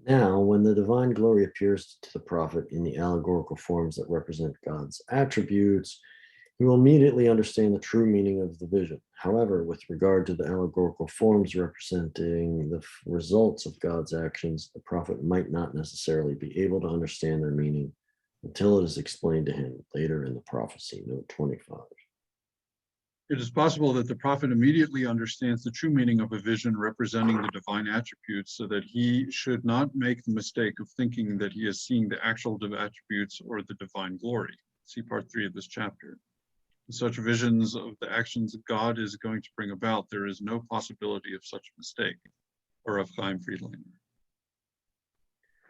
Now, when the divine glory appears to the prophet in the allegorical forms that represent God's attributes, he will immediately understand the true meaning of the vision. However, with regard to the allegorical forms representing the results of God's actions, the prophet might not necessarily be able to understand their meaning until it is explained to him later in the prophecy, note 25. It is possible that the prophet immediately understands the true meaning of a vision representing the divine attributes, so that he should not make the mistake of thinking that he is seeing the actual attributes or the divine glory. See part 3 of this chapter. In such visions of the actions that God is going to bring about, there is no possibility of such a mistake, or of Chaim Friedlander.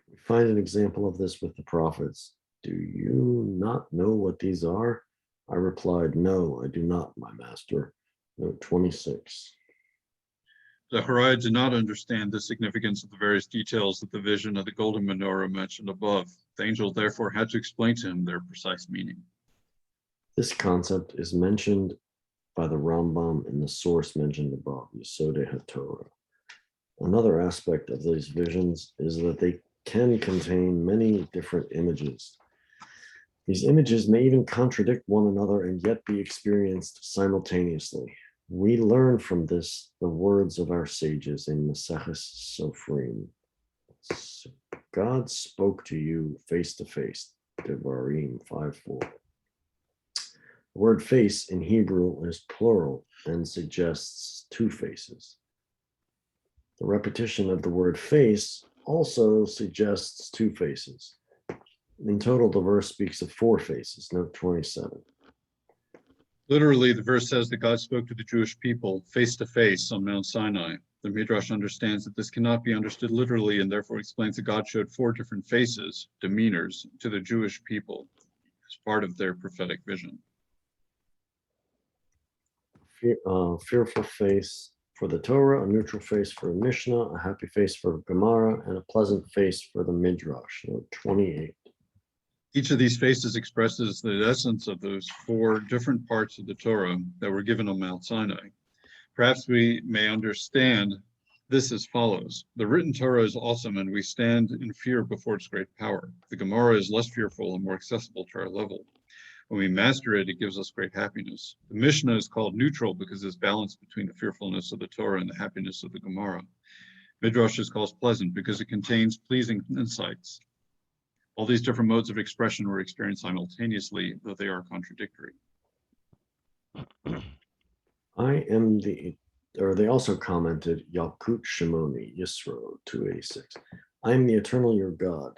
We find an example of this with the prophets. Do you not know what these are? I replied, no, I do not, my master. Note 26. Zechariah did not understand the significance of the various details of the vision of the golden menorah mentioned above. The angel therefore had to explain to him their precise meaning. This concept is mentioned by the Rambam in the source mentioned above, Yesodei HaTorah. Another aspect of these visions is that they can contain many different images. These images may even contradict one another and yet be experienced simultaneously. We learn from this the words of our sages in Maseches Sofrim. God spoke to you face to face, Devarim 5:4. The word face in Hebrew is plural and suggests 2 faces. The repetition of the word face also suggests 2 faces. In total, the verse speaks of 4 faces, note 27. Literally, the verse says that God spoke to the Jewish people face to face on Mount Sinai. The Midrash understands that this cannot be understood literally and therefore explains that God showed 4 different faces, demeanors, to the Jewish people as part of their prophetic vision. Fearful face for the Torah, a neutral face for the Mishnah, a happy face for Gemara, and a pleasant face for the Midrash, note 28. Each of these faces expresses the essence of those 4 different parts of the Torah that were given on Mount Sinai. Perhaps we may understand this as follows. The written Torah is awesome and we stand in fear before its great power. The Gemara is less fearful and more accessible to our level. When we master it, it gives us great happiness. The Mishnah is called neutral because it's balanced between the fearfulness of the Torah and the happiness of the Gemara. Midrash is called pleasant because it contains pleasing insights. All these different modes of expression were experienced simultaneously, though they are contradictory. They also commented, Yakut Shimoni, Yisro 286. I am the eternal your God.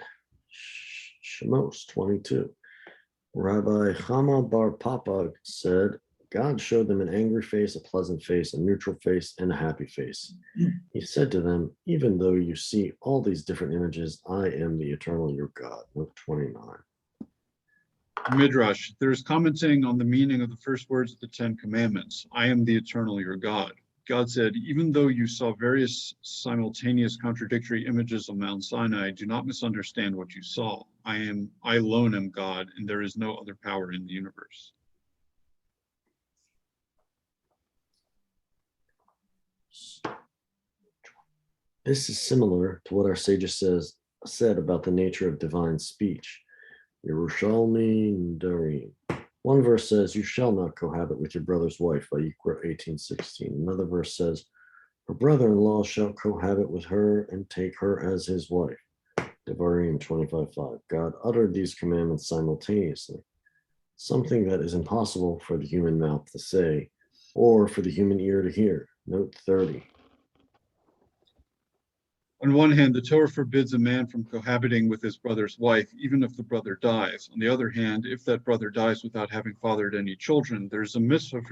Shemos 22. Rabbi Chama Bar Papa said, God showed them an angry face, a pleasant face, a neutral face, and a happy face. He said to them, even though you see all these different images, I am the eternal your God. Luke 29. Midrash, there's commenting on the meaning of the first words of the 10 Commandments. I am the eternal your God. God said, even though you saw various simultaneous contradictory images on Mount Sinai, do not misunderstand what you saw. I alone am God, and there is no other power in the universe. This is similar to what our sages said about the nature of divine speech. Yerushalmi Darim. One verse says, you shall not cohabit with your brother's wife, Vayikra 18:16. Another verse says, her brother-in-law shall cohabit with her and take her as his wife. Devarim 25:5. God uttered these commandments simultaneously, something that is impossible for the human mouth to say or for the human ear to hear. Note 30. On one hand, the Torah forbids a man from cohabiting with his brother's wife, even if the brother dies. On the other hand, if that brother dies without having fathered any children, there's a mitzvah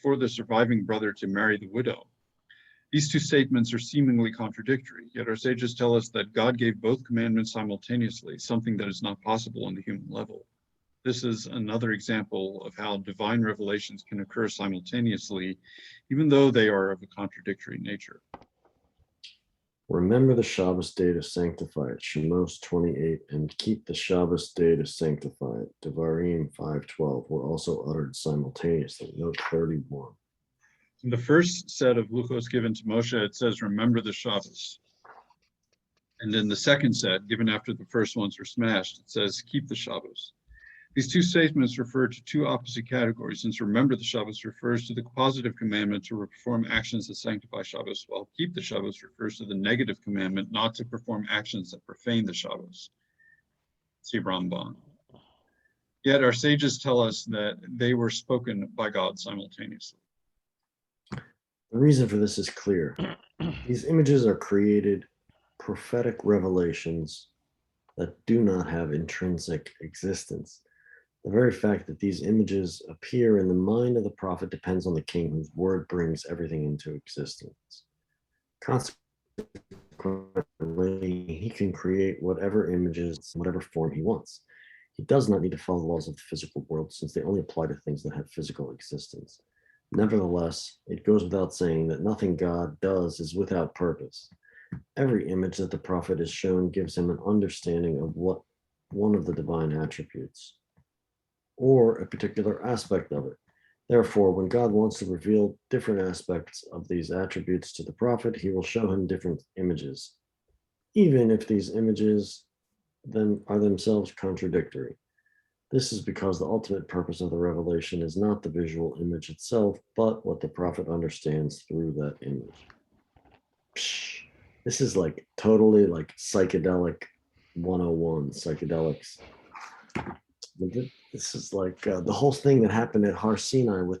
for the surviving brother to marry the widow. These 2 statements are seemingly contradictory, yet our sages tell us that God gave both commandments simultaneously, something that is not possible on the human level. This is another example of how divine revelations can occur simultaneously, even though they are of a contradictory nature. Remember the Shabbos day to sanctify it, Shemos 28, and keep the Shabbos day to sanctify it, Devarim 5:12, were also uttered simultaneously, note 31. In the first set of luchos given to Moshe, it says, remember the Shabbos. And in the second set, given after the first ones were smashed, it says, keep the Shabbos. These 2 statements refer to 2 opposite categories, since remember the Shabbos refers to the positive commandment to perform actions that sanctify Shabbos, while keep the Shabbos refers to the negative commandment not to perform actions that profane the Shabbos. See Ramban. Yet our sages tell us that they were spoken by God simultaneously. The reason for this is clear. These images are created prophetic revelations that do not have intrinsic existence. The very fact that these images appear in the mind of the prophet depends on the king whose word brings everything into existence. Consequently, he can create whatever images, whatever form he wants. He does not need to follow the laws of the physical world since they only apply to things that have physical existence. Nevertheless, it goes without saying that nothing God does is without purpose. Every image that the prophet is shown gives him an understanding of what one of the divine attributes or a particular aspect of it. Therefore, when God wants to reveal different aspects of these attributes to the prophet, he will show him different images, even if these images then are themselves contradictory. This is because the ultimate purpose of the revelation is not the visual image itself, but what the prophet understands through that image. Psh, this is like totally like psychedelic 101, psychedelics. This is like the whole thing that happened at Har Sinai with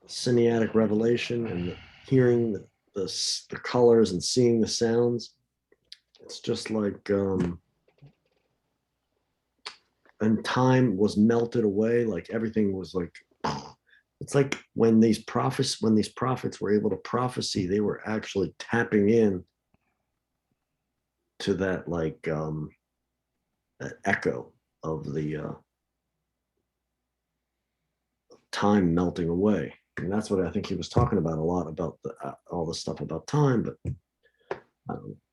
cinematic revelation and hearing the colors and seeing the sounds. It's just like and time was melted away, like everything was like, it's like when these prophets were able to prophesy, they were actually tapping in to that, like that echo of the time melting away. And that's what I think he was talking about a lot, about all the stuff about time. But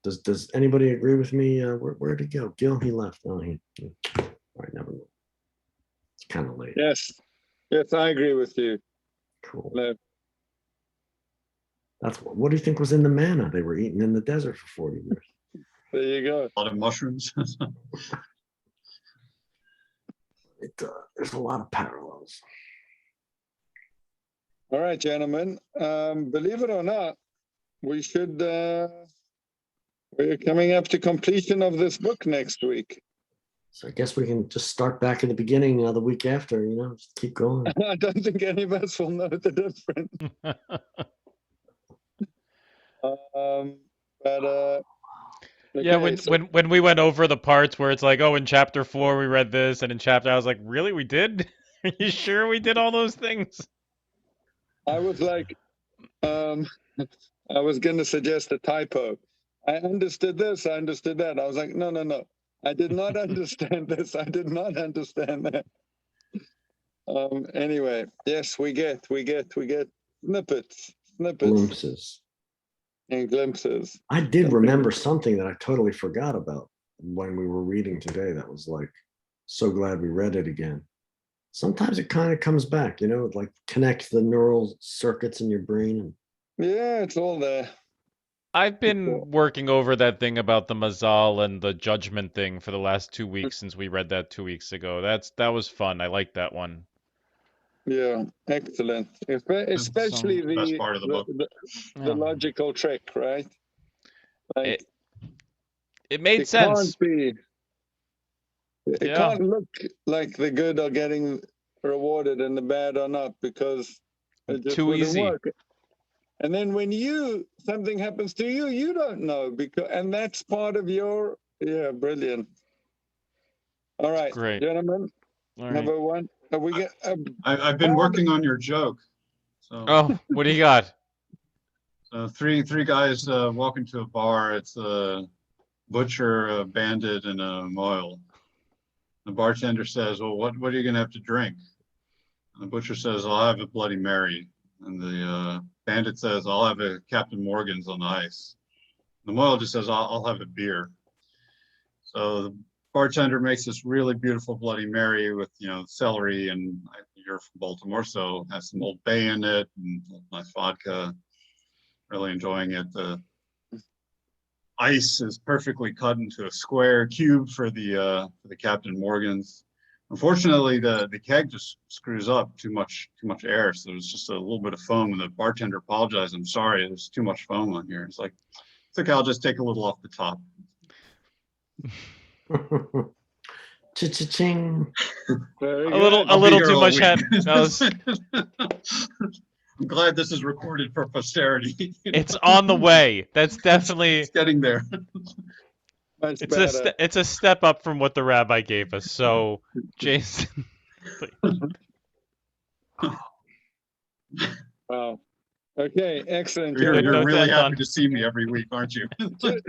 does anybody agree with me? Where'd he go? Gil, he left. Oh, all right, never mind. It's kind of late. Yes, I agree with you. Cool. No. That's what do you think was in the manna they were eating in the desert for 40 years? There you go. A lot of mushrooms. There's a lot of parallels. All right, gentlemen. Believe it or not, we should. We're coming up to completion of this book next week. So I guess we can just start back at the beginning the week after, just keep going. I don't think any of us will know the difference. But Yeah, okay, so when we went over the parts where it's like, oh, in chapter 4 we read this, and in chapter I was like, really, we did? Are you sure we did all those things? I was like, I was going to suggest a typo. I understood this, I understood that. I was like, no. I did not understand this. I did not understand that. Anyway, yes, we get snippets Glimpses. and glimpses. I did remember something that I totally forgot about when we were reading today. That was like, so glad we read it again. Sometimes it kind of comes back, it like connects the neural circuits in your brain. Yeah, it's all there. I've been working over that thing about the Mazal and the judgment thing for the last 2 weeks since we read that 2 weeks ago. That was fun. I liked that one. Yeah, excellent. Especially the best part of the book. The logical trick, right? Like it made sense. It can't look like the good are getting rewarded and the bad are not, because it just Too wouldn't easy. work. And then when something happens to you, you don't know, and that's part of your brilliant. All right, Great. gentlemen. All right. Number one, we get. I've been working on your joke. So, Oh, what do you got? so three guys walk into a bar. It's a butcher, a bandit, and a mohel. The bartender says, "Well, what are you gonna have to drink?" And the butcher says, "I'll have a Bloody Mary." And the bandit says, "I'll have a Captain Morgan's on the ice." The mohel just says, "I'll have a beer." So the bartender makes this really beautiful Bloody Mary with celery, and you're from Baltimore, so it has some Old Bay in it and nice vodka. Really enjoying it. The ice is perfectly cut into a square cube for the Captain Morgan's. Unfortunately, the keg just screws up too much air, so there's just a little bit of foam. And the bartender apologized. "I'm sorry, there's too much foam on here." It's like, it's okay, I'll just take a little off the top. Cha-cha-ching. Very A good. little too much head. I'm glad this is recorded for posterity. It's on the way. That's definitely. It's getting there. Much better. It's a step up from what the rabbi gave us. So, Jason. Wow. Okay, excellent. You're note really that, happy Don. to see me every week, aren't you?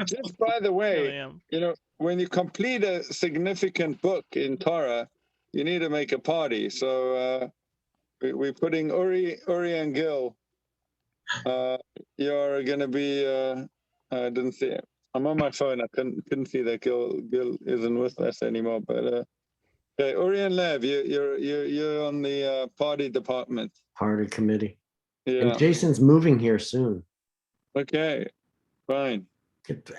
Just by the way, Really am. when you complete a significant book in Torah, you need to make a party. So we're putting Uri and Gil. You're going to be. I didn't see it. I'm on my phone. I couldn't see that Gil isn't with us anymore. But okay, Uri and Lev, you're on the party department. Party committee. Yeah. And Jason's moving here soon. Okay. Fine.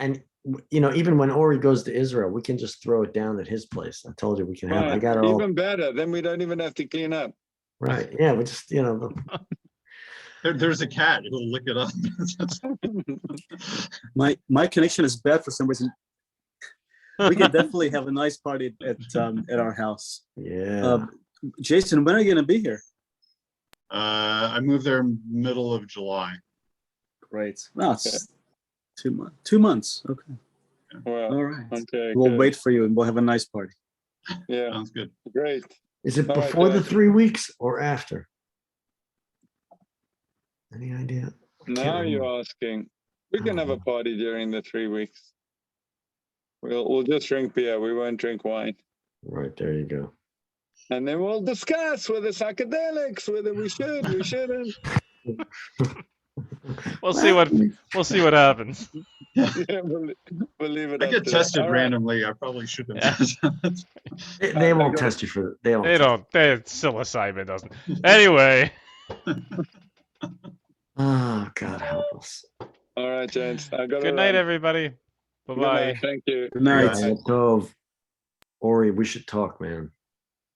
And even when Ori goes to Israel, we can just throw it down at his place. I told you we can have. I got it all. Even better. Then we don't even have to clean up. Right. Yeah. We just There's a cat who'll lick it up. My connection is bad for some reason. We can definitely have a nice party at our house. Yeah. Jason, when are you going to be here? I moved there middle of July. Great. Well, it's 2 months. 2 months. Okay. Well, All right. okay. We'll good. wait for you and we'll have a nice party. Yeah, Sounds good. great. Is it All right, before the guys. 3 weeks or after? Any idea? I can't Now remember. you're asking. We can have a party during the 3 weeks. We'll just drink beer. We won't drink wine. Right, there you go. And then we'll discuss whether psychedelics, whether we should, we shouldn't. We'll see what happens. Yeah. Yeah, we'll leave it I up get to that. tested All right. randomly. I probably shouldn't. Yeah. They won't gotta- test you for they won't. They don't. Psilocybin doesn't. Anyway, Oh, God help us. All right, gents. I got good night, everybody. Bye Good night. bye. Thank you. Good night. Bye. Tov, Ori, we should talk, man.